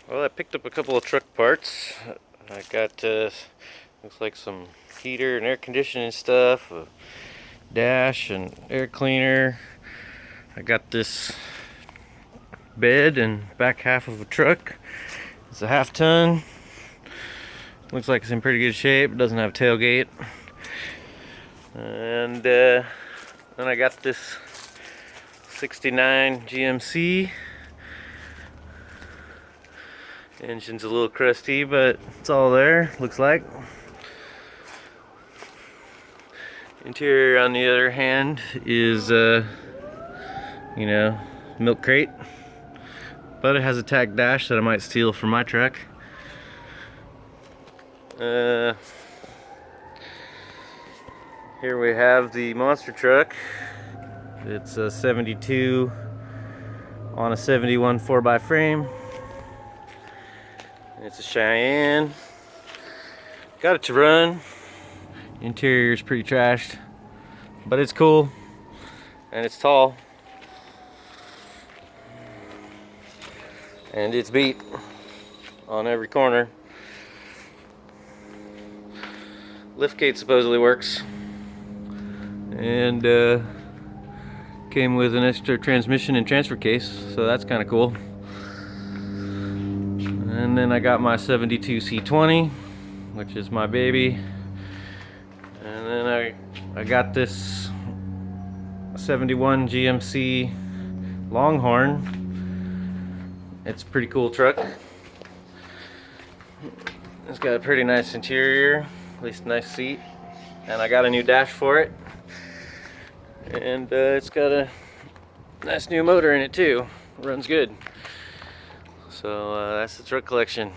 Well, I picked up a couple of truck parts. I got looks like some heater and air conditioning stuff, a dash and air cleaner. I got this bed and back half of a truck. It's a half ton. Looks like it's in pretty good shape. It doesn't have a tailgate. And then I got this 69 GMC. Engine's a little crusty, but it's all there, looks like. Interior, on the other hand, is milk crate, but it has a tag dash that I might steal from my truck. Here we have the monster truck. It's a 72 on a 71 4x frame. It's a Cheyenne. Got it to run. Interior is pretty trashed, but it's cool and it's tall and it's beat on every corner. Liftgate supposedly works, and came with an extra transmission and transfer case, so that's kind of cool. And then I got my 72 C20, which is my baby. And then I got this 71 GMC Longhorn. It's a pretty cool truck. It's got a pretty nice interior, at least a nice seat. And I got a new dash for it. And it's got a nice new motor in it too. Runs good. So that's the truck collection.